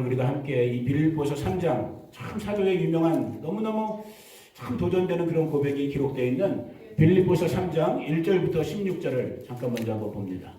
우리가 함께 이 빌립보서 3장 참 사도의 유명한 너무너무 참 도전되는 그런 고백이 기록되어 있는 빌립보서 3장 1절부터 16절을 잠깐 먼저 한번 봅니다.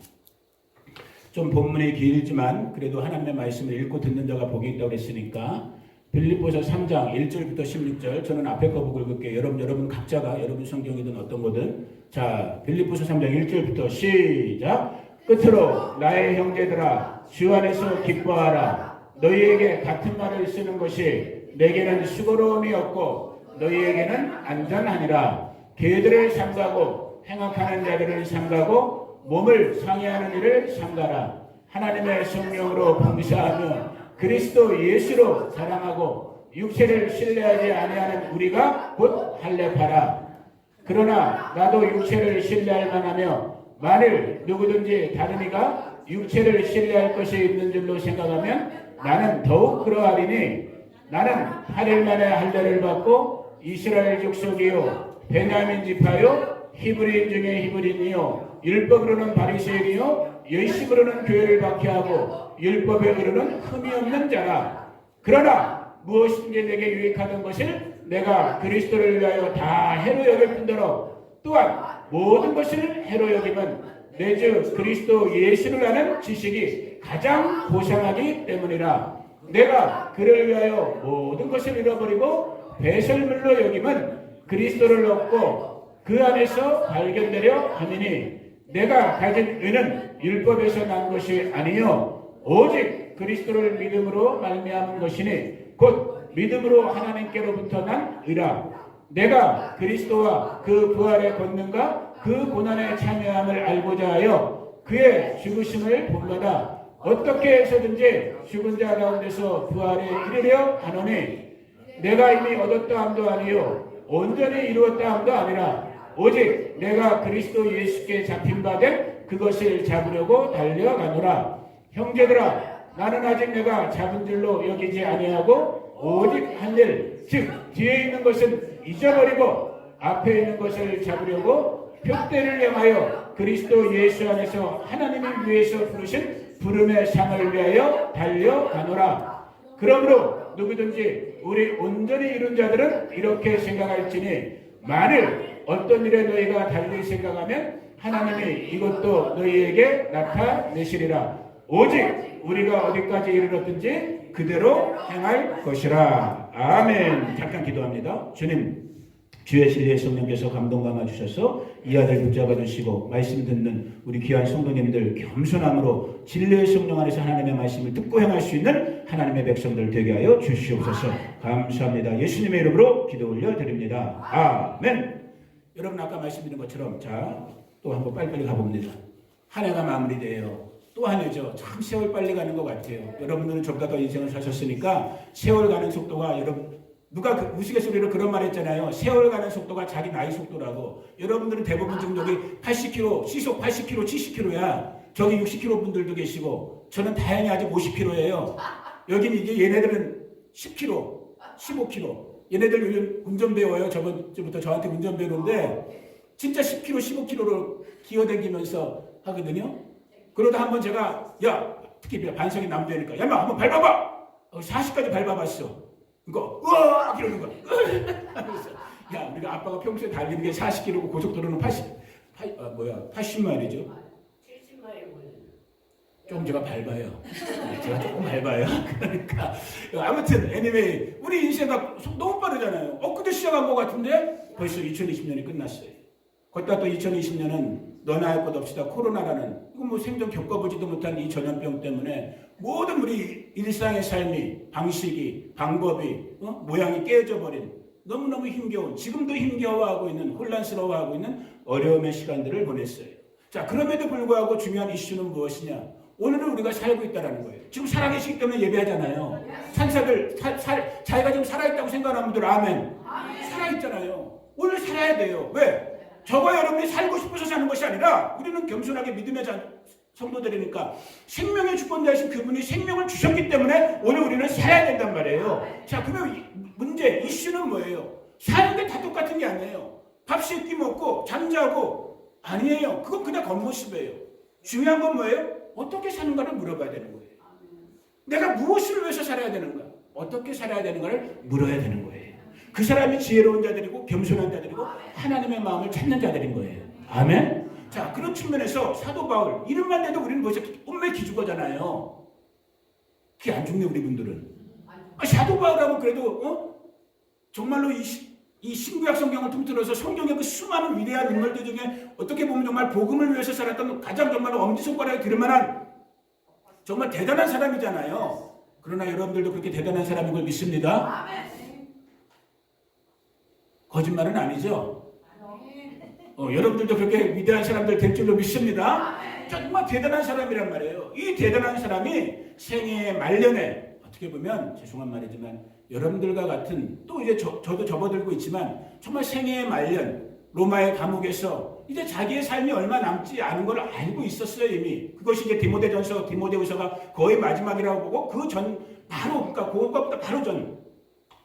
좀 본문이 길지만 그래도 하나님의 말씀을 읽고 듣는 자가 복이 있다고 했으니까 빌립보서 3장 1절부터 16절 저는 앞에 거 보고 읽을게요. 여러분 각자가 여러분 성경이든 어떤 거든 자 빌립보서 3장 1절부터 시작. 끝으로 나의 형제들아 주 안에서 기뻐하라. 너희에게 같은 말을 쓰는 것이 내게는 수고로움이 없고 너희에게는 안전하니라. 개들을 삼가고 행악하는 자들을 삼가고 몸을 상해하는 일을 삼가라. 하나님의 성령으로 봉사하며 그리스도 예수로 사랑하고 육체를 신뢰하지 아니하는 우리가 곧 할례파라. 그러나 나도 육체를 신뢰할 만하며 만일 누구든지 다른 이가 육체를 신뢰할 것이 있는 줄로 생각하면 나는 더욱 그러하리니 나는 8일 만에 할례를 받고 이스라엘 족속이요 베냐민 지파요 히브리인 중에 히브리인이요 율법으로는 바리새인이요 열심으로는 교회를 박해하고 율법으로는 흠이 없는 자라. 그러나 무엇인지 내게 유익하던 것을 내가 그리스도를 위하여 다 해로 여길 뿐더러 또한 모든 것을 해로 여기면 내 주 그리스도 예수를 아는 지식이 가장 고상하기 때문이라. 내가 그를 위하여 모든 것을 잃어버리고 배설물로 여김은 그리스도를 얻고 그 안에서 발견되려 함이니 내가 가진 의는 율법에서 난 것이 아니요 오직 그리스도를 믿음으로 말미암은 것이니 곧 믿음으로 하나님께로부터 난 의라. 내가 그리스도와 그 부활의 권능과 그 고난에 참여함을 알고자 하여 그의 죽으심을 본받아 어떻게 해서든지 죽은 자 가운데서 부활에 이르려 하노니 내가 이미 얻었다 함도 아니요 온전히 이루었다 함도 아니라 오직 내가 그리스도 예수께 잡힌 바 된 그것을 잡으려고 달려가노라. 형제들아 나는 아직 내가 잡은 줄로 여기지 아니하고 오직 한 일 즉 뒤에 있는 것은 잊어버리고 앞에 있는 것을 잡으려고 표대를 향하여 그리스도 예수 안에서 하나님이 위해서 부르신 부름의 상을 위하여 달려가노라. 그러므로 누구든지 우리 온전히 이룬 자들은 이렇게 생각할지니 만일 어떤 일에 너희가 달리 생각하면 하나님이 이것도 너희에게 나타내시리라. 오직 우리가 어디까지 이르렀든지 그대로 행할 것이라. 아멘. 잠깐 기도합니다. 주님 주의 진리의 성령께서 감동 감아 주셔서 이 아들 붙잡아 주시고 말씀 듣는 우리 귀한 성도님들 겸손함으로 진리의 성령 안에서 하나님의 말씀을 듣고 행할 수 있는 하나님의 백성들 되게 하여 주시옵소서. 감사합니다. 예수님의 이름으로 기도 올려드립니다. 아멘. 여러분 아까 말씀드린 것처럼 자 또 한번 빨리빨리 가봅니다. 한 해가 마무리돼요. 또 한 해죠. 참 세월 빨리 가는 것 같아요. 여러분들은 저보다 더 인생을 사셨으니까 세월 가는 속도가 여러분 누가 우스갯소리로 그런 말 했잖아요. 세월 가는 속도가 자기 나이 속도라고. 여러분들은 대부분 지금 여기 80km, 시속 80km, 70km야. 저기 60km 분들도 계시고 저는 다행히 아직 50km예요. 여기는 이제 얘네들은 10km, 15km. 얘네들 요즘 운전 배워요. 저번 주부터 저한테 운전 배우는데 진짜 10km, 15km로 기어다니면서 하거든요. 그러다 한번 제가 야 특히 반성이 남자니까 야 인마 한번 밟아봐. 40까지 밟아봤어. 그러니까 우와 이러는 거야. 야 우리가 아빠가 평소에 달리는 게 40km고 고속도로는 80마일이죠. 70마일. 좀 제가 밟아요. 제가 조금 밟아요. 그러니까 아무튼 anyway 우리 인생가 너무 빠르잖아요. 엊그제 시작한 것 같은데 벌써 2020년이 끝났어요. 거기다 또 2020년은 너나 할 것 없이다 코로나라는 이거 뭐 생전 겪어보지도 못한 이 전염병 때문에 모든 우리 일상의 삶이 방식이 방법이 모양이 깨져 버린 너무너무 힘겨운 지금도 힘겨워하고 있는 혼란스러워하고 있는 어려움의 시간들을 보냈어요. 자 그럼에도 불구하고 중요한 이슈는 무엇이냐? 오늘은 우리가 살고 있다는 거예요. 지금 살아계시기 때문에 예배하잖아요. 찬사들 자기가 지금 살아있다고 생각하는 분들 아멘. 살아있잖아요. 오늘 살아야 돼요. 왜? 저와 여러분이 살고 싶어서 사는 것이 아니라 우리는 겸손하게 믿음의 성도들이니까 생명의 주권 대신 그분이 생명을 주셨기 때문에 오늘 우리는 살아야 된단 말이에요. 자 그러면 문제 이슈는 뭐예요? 사는 게 다 똑같은 게 아니에요. 밥 세끼 먹고 잠자고 아니에요. 그건 그냥 겉모습이에요. 중요한 건 뭐예요? 어떻게 사는가를 물어봐야 되는 거예요. 내가 무엇을 위해서 살아야 되는가? 어떻게 살아야 되는가를 물어야 되는 거예요. 그 사람이 지혜로운 자들이고 겸손한 자들이고 하나님의 마음을 찾는 자들인 거예요. 아멘? 자, 그런 측면에서 사도 바울 이름만 내도 우리는 벌써 온매 기죽어잖아요. 기 안 죽네 우리 분들은. 사도 바울하고 그래도 정말로 이 신구약 성경을 통틀어서 성경의 그 수많은 위대한 인물들 중에 어떻게 보면 정말 복음을 위해서 살았던 가장 정말 엄지손가락에 들을 만한 정말 대단한 사람이잖아요. 그러나 여러분들도 그렇게 대단한 사람인 걸 믿습니다. 거짓말은 아니죠. 여러분들도 그렇게 위대한 사람들 될 줄로 믿습니다. 정말 대단한 사람이란 말이에요. 이 대단한 사람이 생애의 말년에 어떻게 보면 죄송한 말이지만 여러분들과 같은 또 이제 저도 접어들고 있지만 정말 생애의 말년 로마의 감옥에서 이제 자기의 삶이 얼마 남지 않은 걸 알고 있었어요. 이미 그것이 이제 디모데후서가 거의 마지막이라고 보고 그 전 바로 그러니까 그것보다 바로 전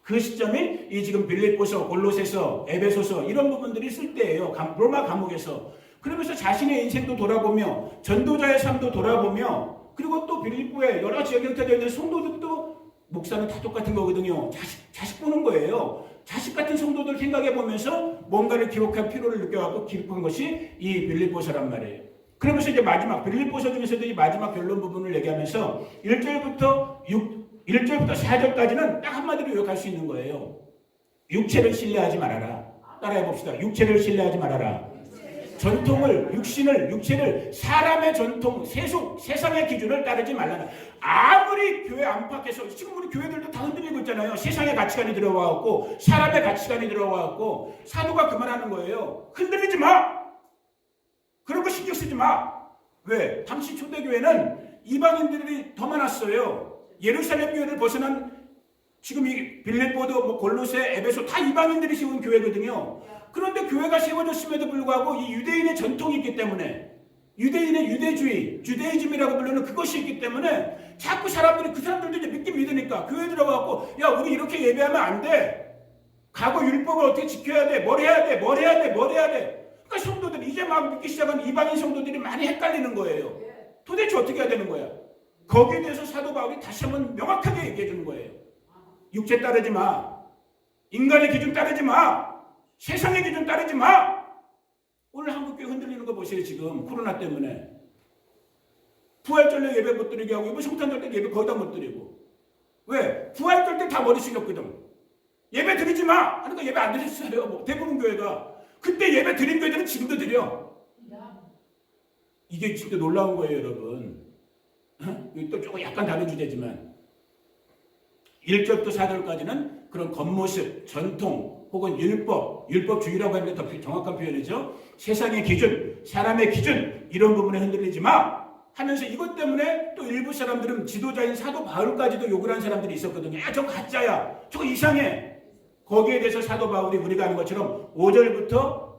그 시점이 이 지금 빌립보서, 골로새서, 에베소서 이런 부분들이 쓸 때예요. 로마 감옥에서. 그러면서 자신의 인생도 돌아보며 전도자의 삶도 돌아보며 그리고 또 빌립보에 여러 지역에 흩어져 있는 성도들도 목사는 다 똑같은 거거든요. 자식 보는 거예요. 자식 같은 성도들 생각해 보면서 뭔가를 기록할 필요를 느껴갖고 기록한 것이 이 빌립보서란 말이에요. 그러면서 이제 마지막 빌립보서 중에서도 이 마지막 결론 부분을 얘기하면서 1절부터 4절까지는 딱 한마디로 요약할 수 있는 거예요. 육체를 신뢰하지 말아라. 따라해 봅시다. 육체를 신뢰하지 말아라. 육체를 사람의 전통, 세상의 기준을 따르지 말라는. 아무리 교회 안팎에서 지금 우리 교회들도 다 흔들리고 있잖아요. 세상의 가치관이 들어와갖고 사람의 가치관이 들어와갖고 사도가 그만하는 거예요. 흔들리지 마. 그런 거 신경 쓰지 마. 왜? 당시 초대교회는 이방인들이 더 많았어요. 예루살렘 교회를 벗어난 지금 이 빌립보도 골로새, 에베소 다 이방인들이 세운 교회거든요. 그런데 교회가 세워졌음에도 불구하고 이 유대인의 전통이 있기 때문에 유대인의 유대주의, 주데이즘이라고 부르는 그것이 있기 때문에 자꾸 사람들이 그 사람들도 이제 믿긴 믿으니까 교회 들어가고 야 우리 이렇게 예배하면 안 돼. 과거 율법을 어떻게 지켜야 돼. 뭘 해야 돼. 그러니까 성도들이 이제 막 믿기 시작한 이방인 성도들이 많이 헷갈리는 거예요. 도대체 어떻게 해야 되는 거야. 거기에 대해서 사도 바울이 다시 한번 명확하게 얘기해 주는 거예요. 육체 따르지 마. 인간의 기준 따르지 마. 세상의 기준 따르지 마. 오늘 한국교회 흔들리는 거 보세요. 지금 코로나 때문에 부활절 때 예배 못 드리게 하고 성탄절 때 예배 거의 다 못 드리고. 왜? 부활절 때 다 머리 숙였거든. 예배 드리지 마 하니까 예배 안 드렸어요. 뭐 대부분 교회가. 그때 예배 드린 교회들은 지금도 드려. 이게 진짜 놀라운 거예요, 여러분. 또 조금 약간 다른 주제지만 1절부터 4절까지는 그런 겉모습, 전통 혹은 율법주의라고 하는 게 더 정확한 표현이죠. 세상의 기준, 사람의 기준 이런 부분에 흔들리지 마 하면서 이것 때문에 또 일부 사람들은 지도자인 사도 바울까지도 욕을 한 사람들이 있었거든요. 야, 저거 가짜야. 저거 이상해. 거기에 대해서 사도 바울이 우리가 아는 것처럼 5절부터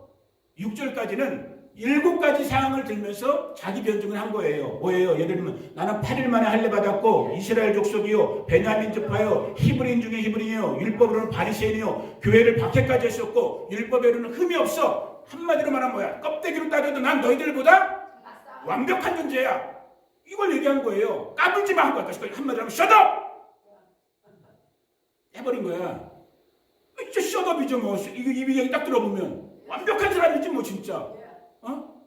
6절까지는 7가지 사항을 들면서 자기 변증을 한 거예요. 뭐예요? 예를 들면 나는 8일 만에 할례 받았고 이스라엘 족속이요 베냐민 지파요 히브리인 중에 히브리인이요 율법으로는 바리새인이요 교회를 박해까지 했었고 율법에는 흠이 없어. 한마디로 말하면 뭐야? 껍데기로 따져도 난 너희들보다 완벽한 존재야. 이걸 얘기한 거예요. 까불지 마 한 거야. 한마디로 하면 shut up! 해버린 거야. 진짜 shut up이죠 뭐. 이 얘기 딱 들어보면 완벽한 사람이지 뭐 진짜.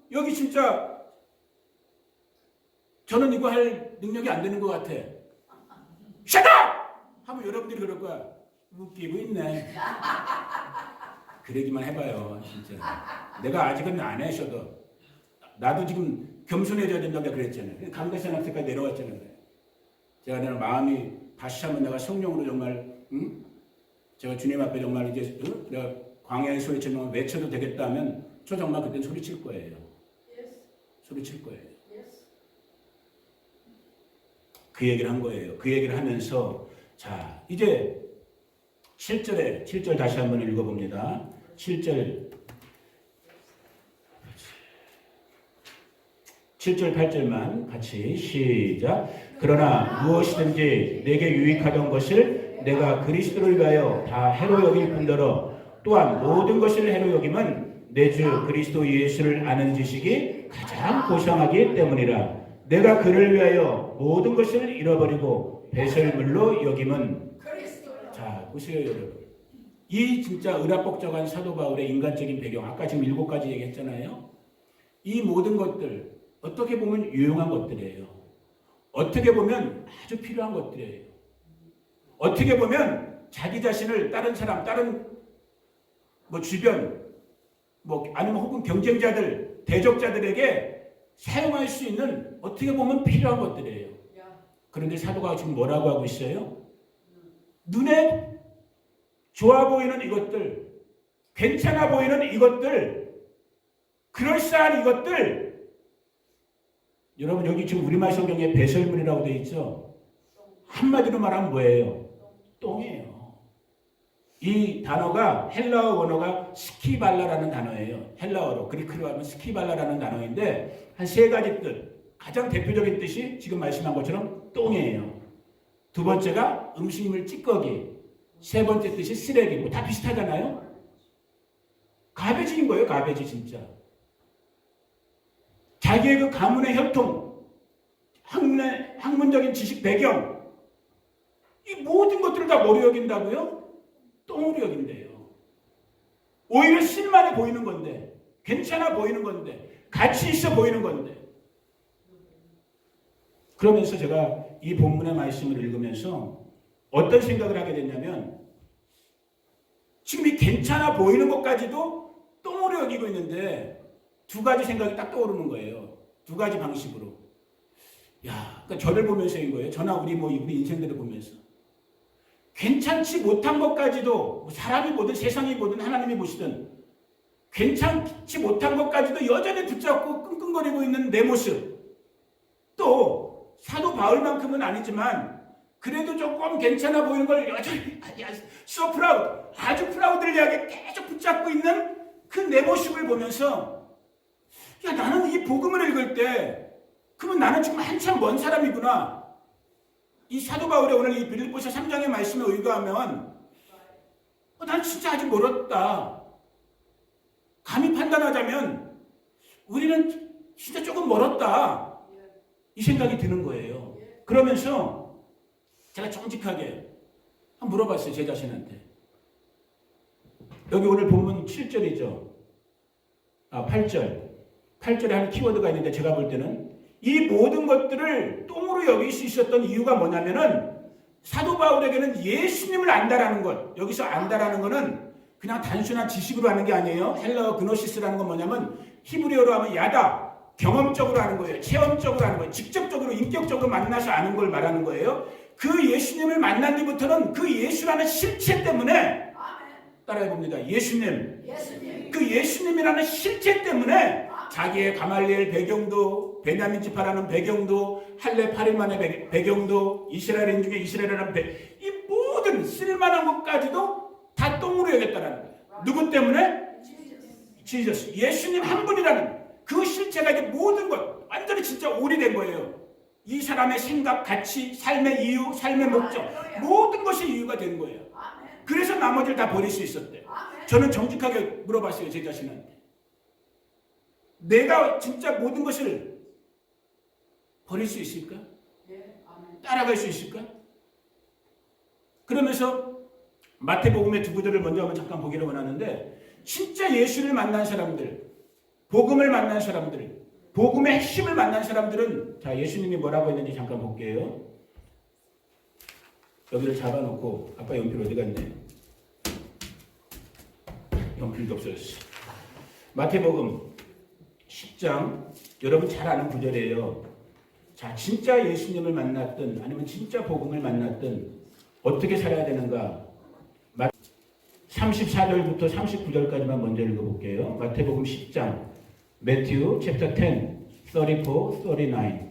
여기 진짜 저는 이거 할 능력이 안 되는 것 같아. Shut up! 하면 여러분들이 그럴 거야. 웃기고 있네. 그러기만 해봐요. 진짜. 내가 아직은 안 해. Shut up. 나도 지금 겸손해져야 된다고 그랬잖아요. 강대산 학생까지 내려왔잖아요. 제가 내가 마음이 다시 한번 내가 성령으로 정말 제가 주님 앞에 정말 이제 내가 광야의 소리처럼 외쳐도 되겠다 하면 저 정말 그땐 소리칠 거예요. 소리칠 거예요. 그 얘기를 한 거예요. 그 얘기를 하면서 자 이제 7절 다시 한번 읽어봅니다. 7절 8절만 같이 시작. 그러나 무엇이든지 내게 유익하던 것을 내가 그리스도를 위하여 다 해로 여길 뿐더러 또한 모든 것을 해로 여김은 내 주 그리스도 예수를 아는 지식이 가장 고상하기 때문이라. 내가 그를 위하여 모든 것을 잃어버리고 배설물로 여김은. 자, 보세요, 여러분. 이 진짜 의라복잡한 사도 바울의 인간적인 배경, 아까 지금 7가지 얘기했잖아요. 이 모든 것들 어떻게 보면 유용한 것들이에요. 어떻게 보면 아주 필요한 것들이에요. 어떻게 보면 자기 자신을 다른 사람, 다른 뭐 주변, 뭐 아니면 혹은 경쟁자들, 대적자들에게 사용할 수 있는 어떻게 보면 필요한 것들이에요. 그런데 사도가 지금 뭐라고 하고 있어요? 눈에 좋아 보이는 이것들, 괜찮아 보이는 이것들, 그럴싸한 이것들, 여러분 여기 지금 우리말 성경에 배설물이라고 되어 있죠? 한마디로 말하면 뭐예요? 똥이에요. 이 단어가 헬라어 원어가 스키발라라는 단어예요. 헬라어로 그리크로 하면 스키발라라는 단어인데 한 3가지 뜻. 가장 대표적인 뜻이 지금 말씀한 것처럼 똥이에요. 두 번째가 음식물 찌꺼기. 3번째 뜻이 쓰레기. 뭐 다 비슷하잖아요. 가베지인 거예요. 가베지 진짜. 자기의 그 가문의 혈통, 학문적인 지식 배경, 이 모든 것들을 다 뭐로 여긴다고요? 똥으로 여긴대요. 오히려 쓸만해 보이는 건데, 괜찮아 보이는 건데, 가치 있어 보이는 건데. 그러면서 제가 이 본문의 말씀을 읽으면서 어떤 생각을 하게 됐냐면, 지금 이 괜찮아 보이는 것까지도 똥으로 여기고 있는데 2가지 생각이 딱 떠오르는 거예요. 2가지 방식으로. 야, 그러니까 저를 보면서인 거예요. 저나 우리 인생들을 보면서. 괜찮지 못한 것까지도 사람이 보든 세상이 보든 하나님이 보시든 괜찮지 못한 것까지도 여전히 붙잡고 끙끙거리고 있는 내 모습. 또 사도 바울만큼은 아니지만 그래도 조금 괜찮아 보이는 걸 여전히 so proud, 아주 프라우드하게 계속 붙잡고 있는 그 내 모습을 보면서 야, 나는 이 복음을 읽을 때 그러면 나는 지금 한참 먼 사람이구나. 이 사도 바울의 오늘 이 빌립보서 3장의 말씀에 의거하면 난 진짜 아직 멀었다. 감히 판단하자면 우리는 진짜 조금 멀었다. 이 생각이 드는 거예요. 그러면서 제가 정직하게 한번 물어봤어요. 제 자신한테. 여기 오늘 본문 7절이죠. 8절. 8절에 한 키워드가 있는데 제가 볼 때는 이 모든 것들을 똥으로 여길 수 있었던 이유가 뭐냐면은 사도 바울에게는 예수님을 안다라는 것. 여기서 안다라는 것은 그냥 단순한 지식으로 하는 게 아니에요. 헬라어 그노시스라는 건 뭐냐면 히브리어로 하면 야다. 경험적으로 하는 거예요. 체험적으로 하는 거예요. 직접적으로 인격적으로 만나서 아는 걸 말하는 거예요. 그 예수님을 만난 뒤부터는 그 예수라는 실체 때문에 따라해봅니다. 예수님. 그 예수님이라는 실체 때문에 자기의 가말리엘 배경도 베냐민 지파라는 배경도 할례 8일만의 배경도 이스라엘인 중에 이스라엘이라는 이 모든 쓸만한 것까지도 다 똥으로 여겼다는 거예요. 누구 때문에? 지저스. 예수님 한 분이라는 그 실체가 이게 모든 것 완전히 진짜 오리된 거예요. 이 사람의 생각, 가치, 삶의 이유, 삶의 목적 모든 것이 이유가 되는 거예요. 그래서 나머지를 다 버릴 수 있었대. 저는 정직하게 물어봤어요. 제 자신한테. 내가 진짜 모든 것을 버릴 수 있을까? 따라갈 수 있을까? 그러면서 마태복음의 2구절을 먼저 한번 잠깐 보기를 원하는데 진짜 예수를 만난 사람들, 복음을 만난 사람들, 복음의 핵심을 만난 사람들은 자 예수님이 뭐라고 했는지 잠깐 볼게요. 여기를 잡아놓고 아빠 연필 어디 갔네? 연필도 없어졌어. 마태복음 10장 여러분 잘 아는 구절이에요. 자 진짜 예수님을 만났든 아니면 진짜 복음을 만났든 어떻게 살아야 되는가? 34절부터 39절까지만 먼저 읽어볼게요. 마태복음 10장 Matthew chapter 10, 34, 39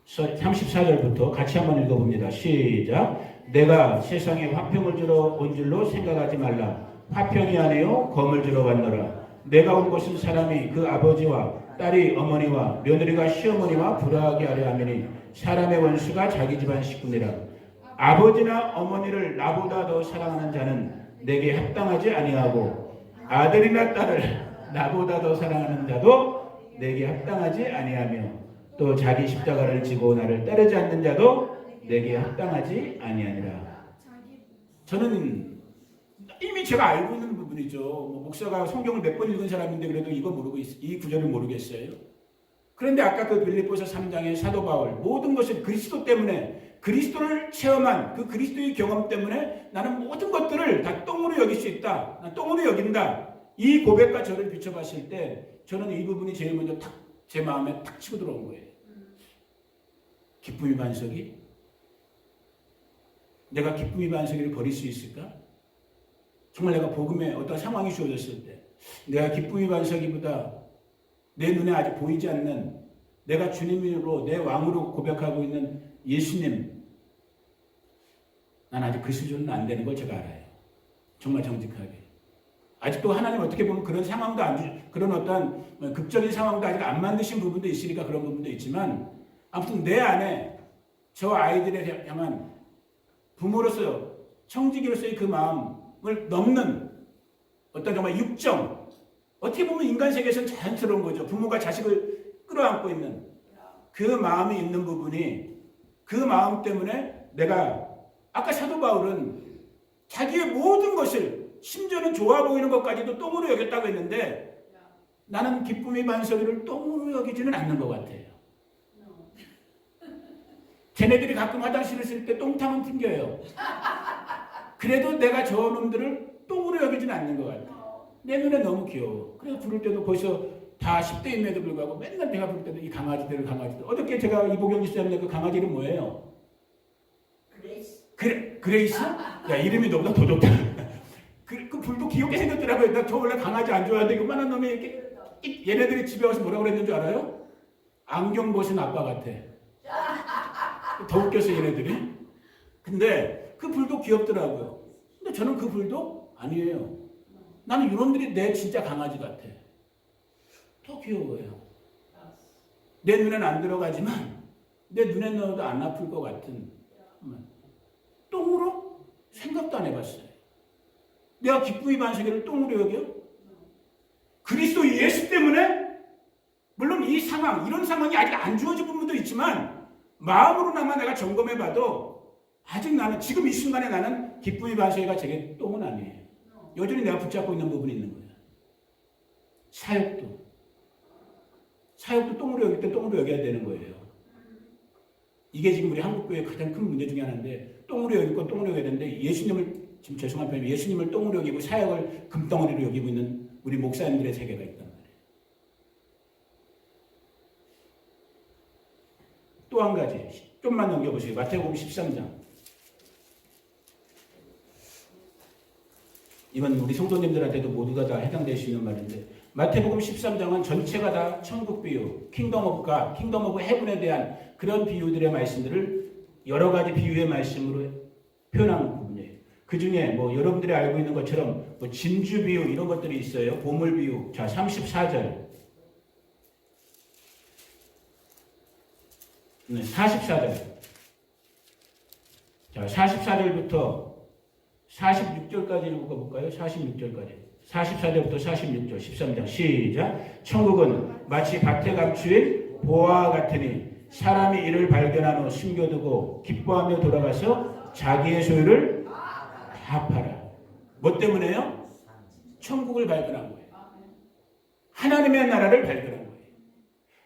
34절부터 같이 한번 읽어봅니다. 시작. 내가 세상에 화평을 주러 온 줄로 생각하지 말라. 화평이 아니요 검을 주러 왔노라. 내가 온 것은 사람이 그 아버지와 딸이 어머니와 며느리가 시어머니와 불화하게 하려 하매니 사람의 원수가 자기 집안 식구니라. 아버지나 어머니를 나보다 더 사랑하는 자는 내게 합당하지 아니하고 아들이나 딸을 나보다 더 사랑하는 자도 내게 합당하지 아니하며 또 자기 십자가를 지고 나를 따르지 않는 자도 내게 합당하지 아니하니라. 저는 이미 제가 알고 있는 부분이죠. 목사가 성경을 몇 번 읽은 사람인데 그래도 이거 모르고 이 구절을 모르겠어요. 그런데 아까 그 빌립보서 3장의 사도 바울 모든 것을 그리스도 때문에 그리스도를 체험한 그 그리스도의 경험 때문에 나는 모든 것들을 다 똥으로 여길 수 있다. 난 똥으로 여긴다. 이 고백과 저를 비춰봤을 때 저는 이 부분이 제일 먼저 탁 제 마음에 탁 치고 들어온 거예요. 기쁨의 반석이? 내가 기쁨의 반석이를 버릴 수 있을까? 정말 내가 복음에 어떤 상황이 주어졌을 때 내가 기쁨의 반석이보다 내 눈에 아직 보이지 않는 내가 주님으로 내 왕으로 고백하고 있는 예수님, 난 아직 그 수준은 안 되는 걸 제가 알아요. 정말 정직하게. 아직도 하나님 어떻게 보면 그런 상황도 그런 어떤 극적인 상황도 아직 안 만드신 부분도 있으니까 그런 부분도 있지만 아무튼 내 안에 저 아이들에 향한 부모로서 청지기로서의 그 마음을 넘는 어떤 정말 육정, 어떻게 보면 인간 세계에서는 자연스러운 거죠. 부모가 자식을 끌어안고 있는 그 마음이 있는 부분이 그 마음 때문에 내가 아까 사도 바울은 자기의 모든 것을 심지어는 좋아 보이는 것까지도 똥으로 여겼다고 했는데 나는 기쁨의 반석이를 똥으로 여기지는 않는 것 같아요. 쟤네들이 가끔 화장실을 쓸 때 똥탕은 튕겨요. 그래도 내가 저 놈들을 똥으로 여기지는 않는 것 같아요. 내 눈에 너무 귀여워. 그래서 부를 때도 벌써 다 10대임에도 불구하고 맨날 내가 부를 때도 이 강아지들. 어저께 제가 이보경 집사님네 그 강아지 이름 뭐예요? 그레이스? 야, 이름이 너보다 더 좋다. 그 불도 귀엽게 생겼더라고요. 나 저 원래 강아지 안 좋아하는데 그만한 놈이 이렇게 얘네들이 집에 와서 뭐라고 그랬는 줄 알아요? 안경 벗은 아빠 같아. 더 웃겼어 얘네들이. 근데 그 불도 귀엽더라고요. 근데 저는 그 불도 아니에요. 나는 이놈들이 내 진짜 강아지 같아. 더 귀여워요. 내 눈엔 안 들어가지만 내 눈에 넣어도 안 아플 것 같은 똥으로 생각도 안 해봤어요. 내가 기쁨의 반석이를 똥으로 여겨? 그리스도 예수 때문에 물론 이 상황, 이런 상황이 아직 안 주어진 부분도 있지만 마음으로나마 내가 점검해봐도 아직 나는 지금 이 순간에 나는 기쁨의 반석이가 제게 똥은 아니에요. 여전히 내가 붙잡고 있는 부분이 있는 거예요. 사역도 똥으로 여길 때 똥으로 여겨야 되는 거예요. 이게 지금 우리 한국교회의 가장 큰 문제 중에 하나인데 똥으로 여길 건 똥으로 여겨야 되는데 예수님을 지금 죄송한 표현이 예수님을 똥으로 여기고 사역을 금덩어리로 여기고 있는 우리 목사님들의 세계가 있단 말이에요. 또 한 가지 좀만 넘겨보세요. 마태복음 13장. 이건 우리 성도님들한테도 모두가 다 해당될 수 있는 말인데 마태복음 13장은 전체가 다 천국 비유, 킹덤 오브 갓, 킹덤 오브 헤븐에 대한 그런 비유들의 말씀들을 여러 가지 비유의 말씀으로 표현한 부분이에요. 그 중에 뭐 여러분들이 알고 있는 것처럼 뭐 진주 비유 이런 것들이 있어요. 보물 비유. 자, 34절. 네, 44절. 자, 44절부터 46절까지 읽어볼까요? 46절까지. 44절부터 46절, 13장. 시작. 천국은 마치 밭에 감추인 보화와 같으니 사람이 이를 발견한 후 숨겨두고 기뻐하며 돌아가서 자기의 소유를 다 팔아. 뭐 때문에요? 천국을 발견한 거예요. 하나님의 나라를 발견한 거예요.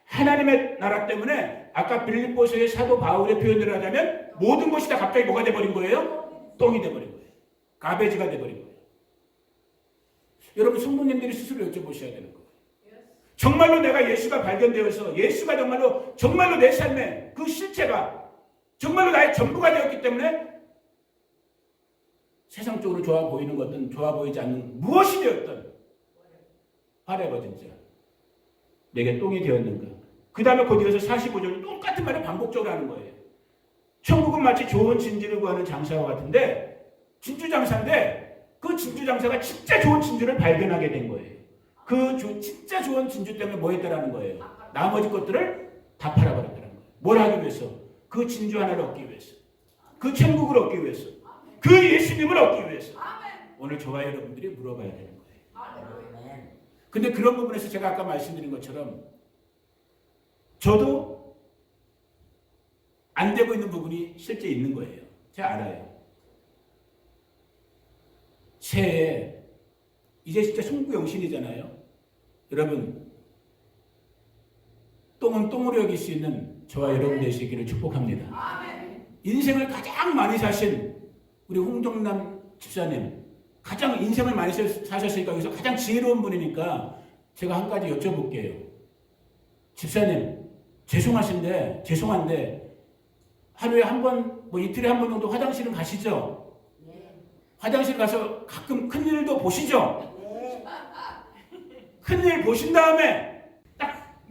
하나님의 나라 때문에 아까 빌립보서의 사도 바울의 표현을 하자면 모든 것이 다 갑자기 뭐가 돼버린 거예요? 똥이 돼버린 거예요. 가베지가 돼버린 거예요. 여러분 성도님들이 스스로 여쭤보셔야 되는 거예요. 정말로 내가 예수가 발견되어서 예수가 정말로 내 삶의 그 실체가 정말로 나의 전부가 되었기 때문에 세상적으로 좋아 보이는 것든 좋아 보이지 않는 무엇이 되었든 화려가 진짜 내게 똥이 되었는가. 그 다음에 거기에서 45절은 똑같은 말을 반복적으로 하는 거예요. 천국은 마치 좋은 진주를 구하는 장사와 같은데 진주 장사인데 그 진주 장사가 진짜 좋은 진주를 발견하게 된 거예요. 진짜 좋은 진주 때문에 뭐 했다라는 거예요. 나머지 것들을 다 팔아버렸다는 거예요. 뭘 하기 위해서? 그 진주 하나를 얻기 위해서. 그 천국을 얻기 위해서. 그 예수님을 얻기 위해서. 오늘 저와 여러분들이 물어봐야 되는 거예요. 근데 그런 부분에서 제가 아까 말씀드린 것처럼 저도 안 되고 있는 부분이 실제 있는 거예요. 제가 알아요. 새해 이제 진짜 송구영신이잖아요. 여러분, 똥은 똥으로 여길 수 있는 저와 여러분 되시기를 축복합니다. 인생을 가장 많이 사신 우리 홍정남 집사님, 가장 인생을 많이 사셨으니까 여기서 가장 지혜로운 분이니까 제가 한 가지 여쭤볼게요. 집사님, 죄송한데 하루에 한 번, 뭐 이틀에 한 번 정도 화장실은 가시죠? 네. 화장실 가서 가끔 큰일도 보시죠? 네. 큰일 보신 다음에 딱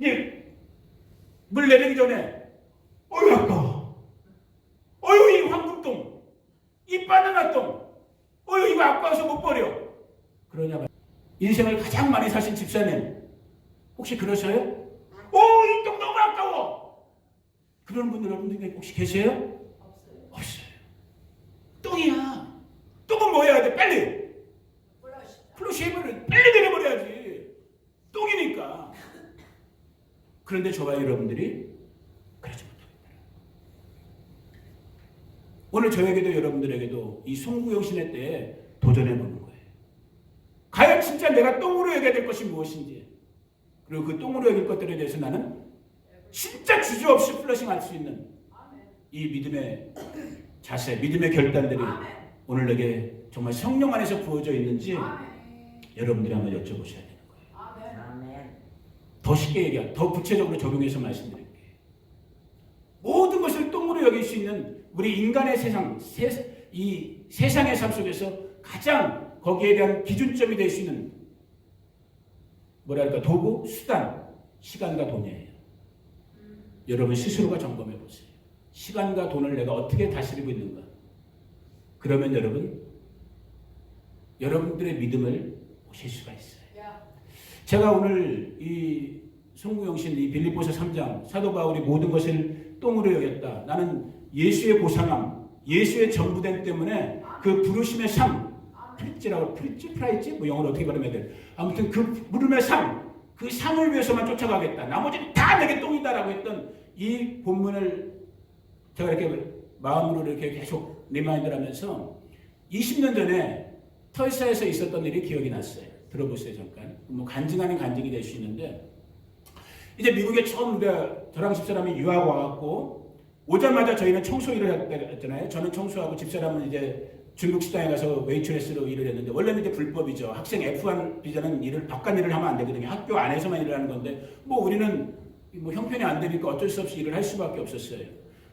물 내리기 전에 어휴 아까워, 어휴 이 황금똥, 이 바나나 똥, 어휴 이거 아까워서 못 버려. 그러냐, 인생을 가장 많이 사신 집사님 혹시 그러셔요? 이 똥 너무 아까워. 그런 분 여러분들 혹시 계세요? 없어요. 똥이야. 똥은 뭐 해야 돼? 빨리 플러시해버려. 빨리 내려버려야지. 똥이니까. 그런데 저와 여러분들이 그러지 못합니다. 오늘 저에게도 여러분들에게도 이 송구영신의 때에 도전해보는 거예요. 과연 진짜 내가 똥으로 여겨야 될 것이 무엇인지, 그리고 그 똥으로 여길 것들에 대해서 나는 진짜 주저없이 플러싱할 수 있는 이 믿음의 자세, 믿음의 결단들이 오늘 내게 정말 성령 안에서 부어져 있는지 여러분들이 한번 여쭤보셔야 되는 거예요. 더 쉽게 얘기하면, 더 구체적으로 적용해서 말씀드릴게요. 모든 것을 똥으로 여길 수 있는 우리 인간의 세상, 이 세상의 삶 속에서 가장 거기에 대한 기준점이 될 수 있는 뭐랄까 도구, 수단, 시간과 돈이에요. 여러분 스스로가 점검해 보세요. 시간과 돈을 내가 어떻게 다스리고 있는가? 그러면 여러분들의 믿음을 보실 수가 있어요. 제가 오늘 이 송구영신 이 빌립보서 3장 사도 바울이 모든 것을 똥으로 여겼다. 나는 예수의 고상함, 예수의 전부됨 때문에 그 부르심의 삶, 프라이지? 뭐 영어로 어떻게 발음해야 돼? 아무튼 그 부름의 삶, 그 삶을 위해서만 쫓아가겠다. 나머지는 다 내게 똥이다라고 했던 이 본문을 제가 이렇게 마음으로 이렇게 계속 리마인드를 하면서 20년 전에 털사에서 있었던 일이 기억이 났어요. 들어보세요, 잠깐. 뭐 간증 아닌 간증이 될 수 있는데, 이제 미국에 처음 저랑 집사람이 유학 와갖고 오자마자 저희는 청소 일을 했잖아요. 저는 청소하고 집사람은 이제 중국 식당에 가서 웨이트레스로 일을 했는데, 원래는 이제 불법이죠. 학생 F1 비자는 일을 바깥 일을 하면 안 되거든요. 학교 안에서만 일을 하는 건데, 뭐 우리는 뭐 형편이 안 되니까 어쩔 수 없이 일을 할 수밖에 없었어요.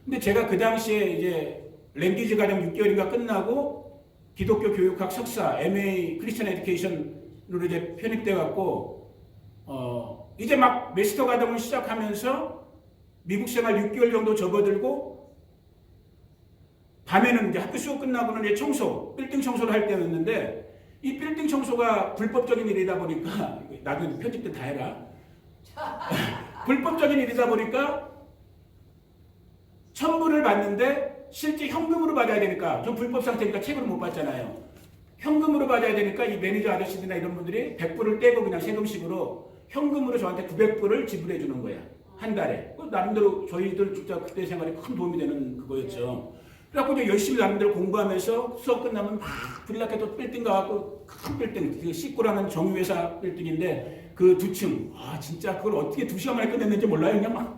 근데 제가 그 당시에 이제 랭귀지 과정 6개월인가 끝나고 기독교 교육학 석사 MA 크리스천 에듀케이션으로 이제 편입돼 갖고 이제 막 메스터 과정을 시작하면서 미국 생활 6개월 정도 접어들고, 밤에는 이제 학교 수업 끝나고는 이제 빌딩 청소를 할 때였는데, 이 빌딩 청소가 불법적인 일이다 보니까, 나도 편집도 다 해라. 불법적인 일이다 보니까 천불을 받는데 실제 현금으로 받아야 되니까, 전 불법 상태니까 체크를 못 받잖아요. 현금으로 받아야 되니까 이 매니저 아저씨들이나 이런 분들이 100불을 떼고 그냥 세금식으로 현금으로 저한테 900불을 지불해 주는 거야. 한 달에. 나름대로 저희들 진짜 그때 생활에 큰 도움이 되는 그거였죠. 그래갖고 이제 열심히 나름대로 공부하면서 수업 끝나면 막 브릴라켓도 빌딩 가갖고 큰 빌딩, 그 시꾸라는 정유회사 빌딩인데 그 2층. 진짜 그걸 어떻게 2시간 만에 끝냈는지 몰라요. 그냥 막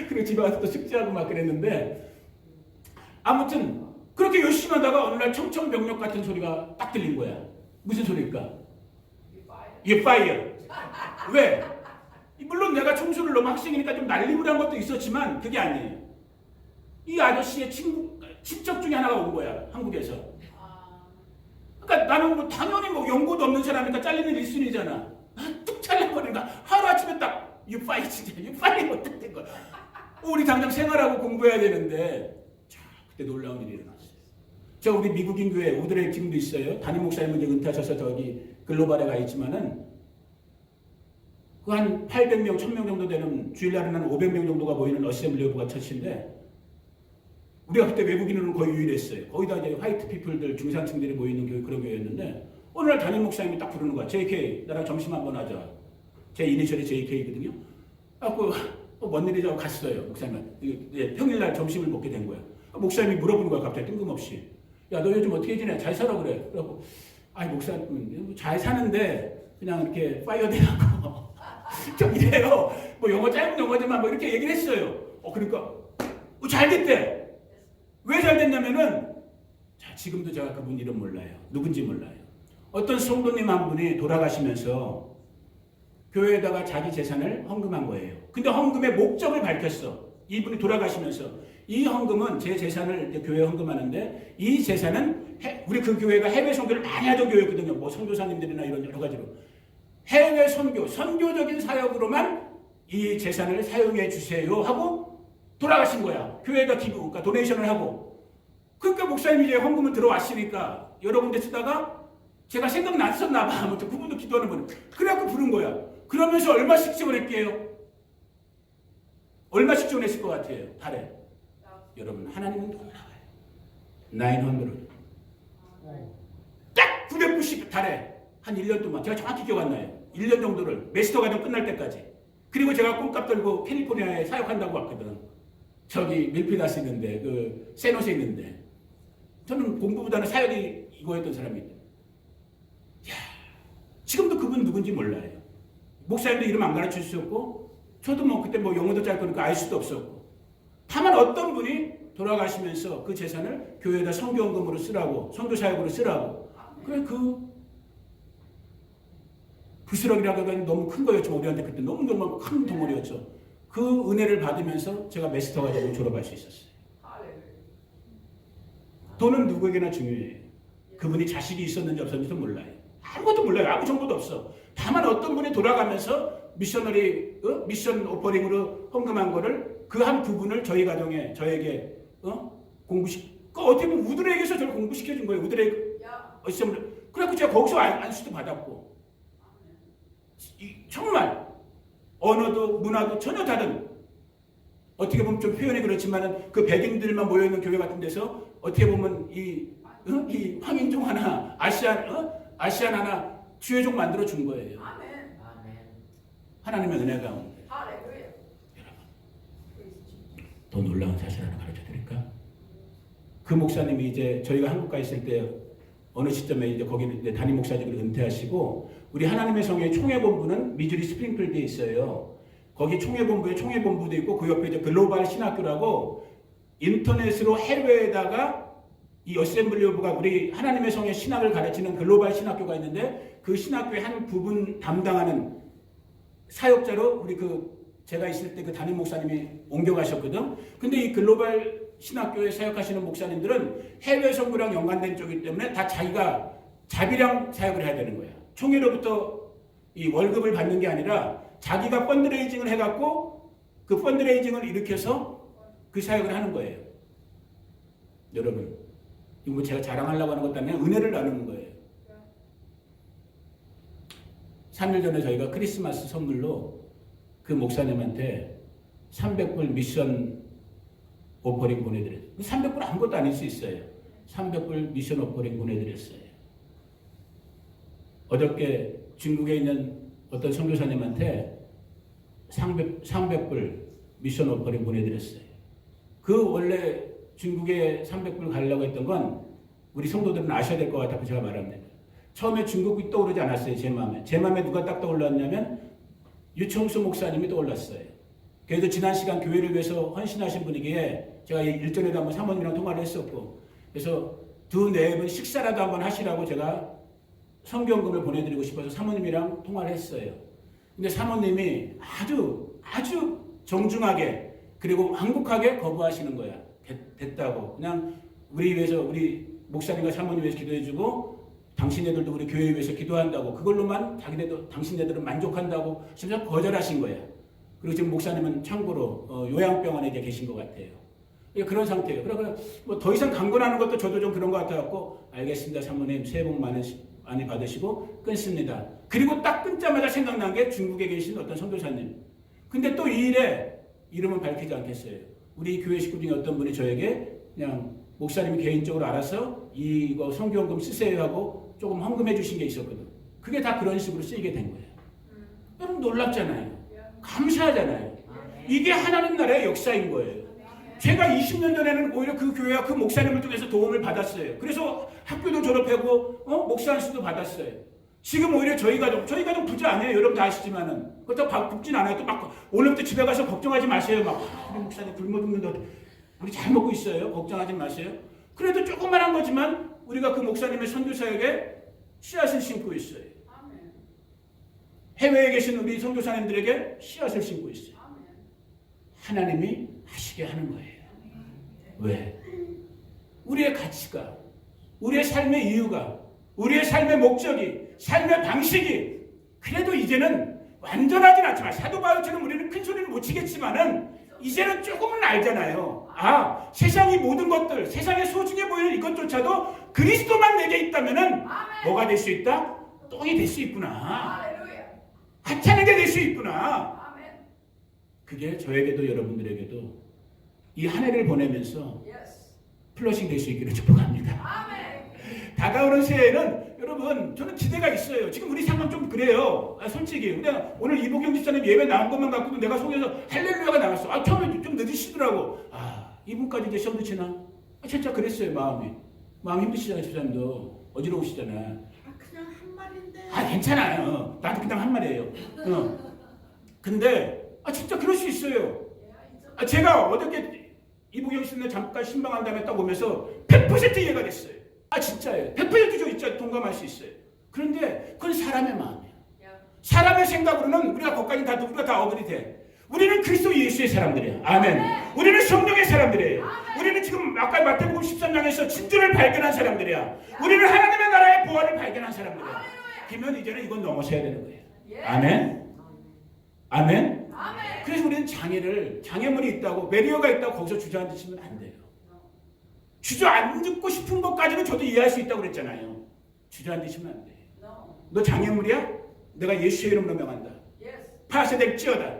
그리고 집에 가서 또 숙제하고 막 그랬는데, 아무튼 그렇게 열심히 하다가 어느 날 청천벽력 같은 소리가 딱 들린 거야. 무슨 소리일까? You fire. 왜? 물론 내가 청소를 너무 학생이니까 좀 날림을 한 것도 있었지만 그게 아니에요. 이 아저씨의 친척 중에 하나가 온 거야, 한국에서. 그러니까 나는 뭐 당연히 뭐 연고도 없는 사람이니까 잘리는 1순위잖아. 뚝 잘려버리니까 하루아침에 딱 You fire, 진짜 You fire 어떻게 된 거야. 우리 당장 생활하고 공부해야 되는데, 그때 놀라운 일이 일어났어요. 우리 미국인 교회 우드레이 팀도 있어요. 담임 목사님은 이제 은퇴하셔서 저기 글로벌에 가 있지만은 그 한 800명, 1000명 정도 되는, 주일날에는 한 500명 정도가 모이는 어셈블리 오브가 처치인데, 우리가 그때 외국인으로는 거의 유일했어요. 거의 다 이제 화이트 피플들, 중산층들이 모이는 교회, 그런 교회였는데, 어느 날 담임 목사님이 딱 부르는 거야. JK, 나랑 점심 한번 하자. 제 이니셜이 JK거든요. 그래갖고 뭔 일이죠? 갔어요. 목사님은. 평일날 점심을 먹게 된 거야. 목사님이 물어보는 거야. 갑자기 뜬금없이. 야, 너 요즘 어떻게 지내? 잘 살아 그래. 그래갖고 아이 목사님 잘 사는데 그냥 이렇게 파이어 돼갖고 좀 이래요. 뭐 영어 짧은 영어지만 뭐 이렇게 얘기를 했어요. 그러니까 잘 됐대. 왜 잘 됐냐면은 자, 지금도 제가 그분 이름 몰라요. 누군지 몰라요. 어떤 성도님 한 분이 돌아가시면서 교회에다가 자기 재산을 헌금한 거예요. 근데 헌금의 목적을 밝혔어. 이분이 돌아가시면서 이 헌금은 제 재산을 교회에 헌금하는데 이 재산은 우리 그 교회가 해외 선교를 많이 하던 교회거든요. 뭐 선교사님들이나 이런 여러 가지로 해외 선교적인 사역으로만 이 재산을 사용해 주세요 하고 돌아가신 거야. 교회가 기부, 그러니까 도네이션을 하고. 그러니까 목사님이 이제 헌금은 들어왔으니까 여러 군데 쓰다가 제가 생각났었나 봐. 아무튼 그분도 기도하는 분. 그래갖고 부른 거야. 그러면서 얼마씩 지원할게요? 얼마씩 지원했을 것 같아요? 달에. 여러분, 하나님은 놀라워요. 900. 딱 990 달에. 한 1년 동안. 제가 정확히 기억 안 나요. 1년 정도를. 메스터 과정 끝날 때까지. 그리고 제가 꼼값 들고 캘리포니아에 사역한다고 왔거든. 저기 밀피다스 있는데, 그 세노스에 있는데. 저는 공부보다는 사역이 이거였던 사람인데. 야, 지금도 그분 누군지 몰라요. 목사님도 이름 안 가르쳐 주셨고, 저도 뭐 그때 뭐 영어도 잘 거니까 알 수도 없었고. 다만 어떤 분이 돌아가시면서 그 재산을 교회에다 선교헌금으로 쓰라고, 선교사역으로 쓰라고. 그래, 그 부스러기라고 하기엔 너무 큰 거였죠. 우리한테 그때 너무 큰 덩어리였죠. 그 은혜를 받으면서 제가 메스터가 되고 졸업할 수 있었어요. 돈은 누구에게나 중요해요. 그분이 자식이 있었는지 없었는지도 몰라요. 아무것도 몰라요. 아무 정보도 없어. 다만 어떤 분이 돌아가면서 미션 오퍼링으로 헌금한 거를 그 한 부분을 저희 가정에 저에게 어떻게 보면 우드레이에서 저를 공부시켜준 거예요. 우드레이 그래갖고 제가 거기서 안수도 받았고 정말 언어도 문화도 전혀 다른 어떻게 보면 좀 표현이 그렇지만은 그 백인들만 모여있는 교회 같은 데서 어떻게 보면 이 황인종 하나 아시안 하나 주요종 만들어 준 거예요. 하나님의 은혜 가운데. 여러분, 더 놀라운 사실 하나 가르쳐 드릴까? 그 목사님이 이제 저희가 한국 가 있을 때 어느 시점에 이제 거기 이제 담임 목사직을 은퇴하시고 우리 하나님의 성의 총회본부는 미주리 스프링필드에 있어요. 거기 총회본부에 총회본부도 있고 그 옆에 이제 글로벌 신학교라고 인터넷으로 해외에다가 이 어셈블리 오브가 우리 하나님의 성의 신학을 가르치는 글로벌 신학교가 있는데 그 신학교의 한 부분 담당하는 사역자로 우리 제가 있을 때 그 담임 목사님이 옮겨가셨거든. 근데 이 글로벌 신학교에 사역하시는 목사님들은 해외 선교랑 연관된 쪽이기 때문에 다 자기가 자비랑 사역을 해야 되는 거야. 총회로부터 이 월급을 받는 게 아니라 자기가 펀드레이징을 해갖고 그 펀드레이징을 일으켜서 그 사역을 하는 거예요. 여러분, 이거 뭐 제가 자랑하려고 하는 것도 아니라 은혜를 나누는 거예요. 3일 전에 저희가 크리스마스 선물로 그 목사님한테 300불 미션 오퍼링 보내드렸어요. 300불 아무것도 아닐 수 있어요. 300불 미션 오퍼링 보내드렸어요. 어저께 중국에 있는 어떤 선교사님한테 300불 미션 오퍼링 보내드렸어요. 그 원래 중국에 300불 가려고 했던 건 우리 성도들은 아셔야 될 것 같아서 제가 말합니다. 처음에 중국이 떠오르지 않았어요. 제 마음에. 제 마음에 누가 딱 떠올랐냐면 유청수 목사님이 떠올랐어요. 그래도 지난 시간 교회를 위해서 헌신하신 분이기에 제가 일전에도 한번 사모님이랑 통화를 했었고 그래서 2-4분 식사라도 한번 하시라고 제가 성경금을 보내드리고 싶어서 사모님이랑 통화를 했어요. 근데 사모님이 아주 정중하게 그리고 완곡하게 거부하시는 거야. 됐다고. 그냥 우리 위해서 우리 목사님과 사모님 위해서 기도해주고 당신네들도 우리 교회 위해서 기도한다고 그걸로만 당신네들은 만족한다고 심지어 거절하신 거예요. 그리고 지금 목사님은 참고로 요양병원에 이제 계신 것 같아요. 그런 상태예요. 그러니까 뭐 더 이상 강권하는 것도 저도 좀 그런 것 같아갖고 알겠습니다 사모님 새해 복 많이 받으시고 끊습니다. 그리고 딱 끊자마자 생각난 게 중국에 계신 어떤 선교사님. 근데 또 이 일에 이름은 밝히지 않겠어요. 우리 교회 식구 중에 어떤 분이 저에게 그냥 목사님이 개인적으로 알아서 이거 성교헌금 쓰세요 하고 조금 헌금해 주신 게 있었거든. 그게 다 그런 식으로 쓰이게 된 거예요. 여러분 놀랍잖아요. 감사하잖아요. 이게 하나님 나라의 역사인 거예요. 제가 20년 전에는 오히려 그 교회와 그 목사님을 통해서 도움을 받았어요. 그래서 학교도 졸업하고 목사 안수도 받았어요. 지금 오히려 저희 가족 부자 아니에요. 여러분 다 아시지만은 그렇다고 굶진 않아요. 또 막 오늘부터 집에 가서 걱정하지 마세요. 막 우리 목사님 굶어 죽는다. 우리 잘 먹고 있어요. 걱정하지 마세요. 그래도 조그만한 거지만 우리가 그 목사님의 선교사에게 씨앗을 심고 있어요. 해외에 계신 우리 선교사님들에게 씨앗을 심고 있어요. 하나님이 하시게 하는 거예요. 왜? 우리의 가치가, 우리의 삶의 이유가, 우리의 삶의 목적이, 삶의 방식이 그래도 이제는 완전하진 않지만 사도 바울처럼 우리는 큰 소리는 못 치겠지만은 이제는 조금은 알잖아요. 아, 세상이 모든 것들, 세상에 소중해 보이는 이것조차도 그리스도만 내게 있다면은 뭐가 될 수 있다? 똥이 될 수 있구나. 하찮은 게 될 수 있구나. 그게 저에게도 여러분들에게도 이 한 해를 보내면서 플러싱 될 수 있기를 축복합니다. 다가오는 새해에는 여러분 저는 기대가 있어요. 지금 우리 상황 좀 그래요. 솔직히 근데 오늘 이보경 집사님 예배 나온 것만 갖고도 내가 속에서 할렐루야가 나왔어. 처음에 좀 늦으시더라고. 이분까지 이제 시험도 치나? 진짜 그랬어요. 마음 힘드시잖아요. 집사님도 어지러우시잖아. 그냥 한 말인데. 괜찮아요. 나도 그냥 한 말이에요. 근데 진짜 그럴 수 있어요. 제가 어저께 이보경 씨는 잠깐 신방한 다음에 딱 오면서 100% 이해가 됐어요. 진짜예요. 100% 저 진짜 동감할 수 있어요. 그런데 그건 사람의 마음이에요. 사람의 생각으로는 우리가 다 어글이 돼. 우리는 그리스도 예수의 사람들이에요. 아멘. 우리는 성령의 사람들이에요. 우리는 지금 아까 마태복음 13장에서 진주를 발견한 사람들이야. 우리는 하나님의 나라의 보화를 발견한 사람들이야. 그러면 이제는 이건 넘어서야 되는 거예요. 아멘. 아멘. 그래서 우리는 장애물이 있다고, 배리어가 있다고 거기서 주저앉으시면 안 돼요. 주저앉고 싶은 것까지는 저도 이해할 수 있다고 그랬잖아요. 주저앉으시면 안 돼요. 너 장애물이야? 내가 예수의 이름으로 명한다. 파쇄될지어다.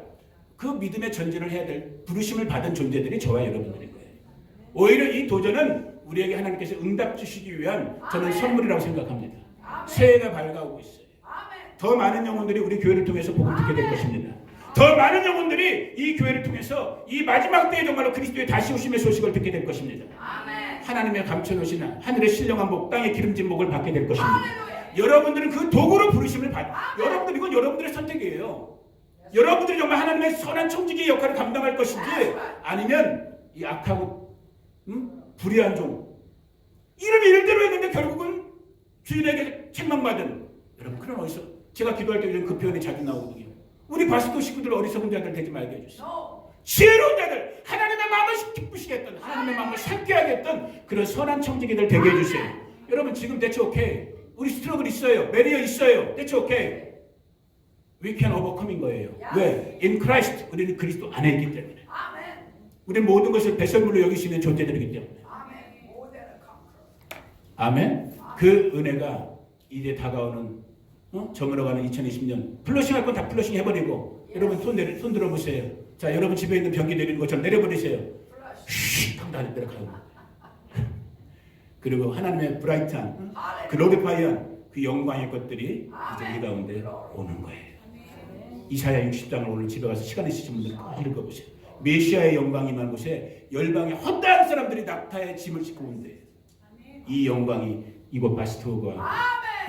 그 믿음의 전진을 해야 될 부르심을 받은 존재들이 저와 여러분들인 거예요. 오히려 이 도전은 우리에게 하나님께서 응답 주시기 위한 저는 선물이라고 생각합니다. 새해가 밝아오고 있어요. 더 많은 영혼들이 우리 교회를 통해서 복음 듣게 될 것입니다. 더 많은 영혼들이 이 교회를 통해서 이 마지막 때에 정말로 그리스도의 다시 오심의 소식을 듣게 될 것입니다. 하나님의 감춰놓으신 하늘의 신령한 복, 땅의 기름진 복을 받게 될 것입니다. 여러분들은 그 도구로 부르심을 여러분들 이건 여러분들의 선택이에요. 여러분들이 정말 하나님의 선한 청지기의 역할을 감당할 것인지 아니면 이 악하고 불의한 종 이런 일대로 했는데 결국은 주인에게 책망받은 여러분 그런 어디서 제가 기도할 때 그 표현이 자주 나오거든요. 우리 바스토 식구들 어리석은 자들 되지 말게 해주세요. 지혜로운 자들 하나님의 마음을 기쁘시게 했던 하나님의 마음을 상쾌하게 했던 그런 선한 청지기들 되게 해주세요. 여러분 지금 대체 오케이. 우리 스트러글 있어요. 메리어 있어요. 대체 오케이. We can overcome인 거예요. 왜? In Christ. 우리는 그리스도 안에 있기 때문에. 우리는 모든 것을 배설물로 여길 수 있는 존재들이기 때문에. 아멘. 그 은혜가 이제 다가오는 저물어가는 2020년 플러싱 할 건 다 플러싱 해버리고 여러분 손 들어보세요. 자 여러분 집에 있는 변기 내리는 것처럼 내려버리세요. 휙 하고 다 내려가고. 그리고 하나님의 브라이트한 글로리파이한 그 영광의 것들이 이제 우리 가운데 오는 거예요. 이사야 60장을 오늘 집에 가서 시간 있으신 분들은 꼭 읽어보세요. 메시아의 영광이 임한 곳에 열방의 헛다른 사람들이 낙타의 짐을 싣고 온대요. 이 영광이 이곳 바스토가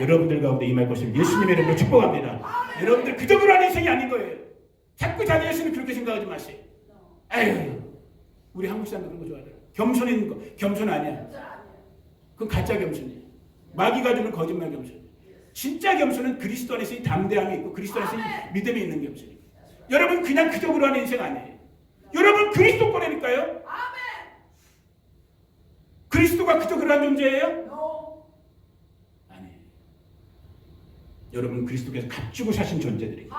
여러분들 가운데 임할 것을 예수님의 이름으로 축복합니다. 여러분들 그저 그런 인생이 아닌 거예요. 자꾸 자기 자신을 그렇게 생각하지 마세요. 에휴, 우리 한국 사람들 그런 거 좋아하더라. 겸손 있는 거, 겸손 아니야. 그건 가짜 겸손이에요. 마귀가 주는 거짓말 겸손. 진짜 겸손은 그리스도 안에서 이 담대함이 있고 그리스도 안에서 이 믿음이 있는 겸손이에요. 여러분 그냥 그저 그러한 인생 아니에요. 여러분 그리스도 거라니까요. 그리스도가 그저 그러한 존재예요? 아니에요. 여러분 그리스도께서 값주고 사신 존재들이에요.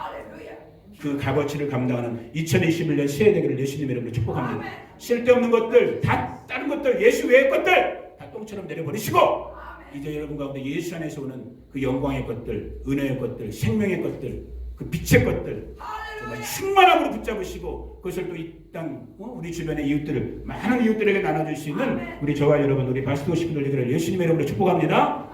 그 값어치를 감당하는 2021년 새해 되기를 예수님의 이름으로 축복합니다. 쓸데없는 것들, 다 다른 것들, 예수 외의 것들 다 똥처럼 내려버리시고 이제 여러분 가운데 예수 안에서 오는 그 영광의 것들, 은혜의 것들, 생명의 것들, 그 빛의 것들 정말 충만함으로 붙잡으시고 그것을 또 이 땅 우리 주변의 이웃들을 많은 이웃들에게 나눠줄 수 있는 우리 저와 여러분 우리 바스토 식구들 되기를 예수님의 이름으로 축복합니다.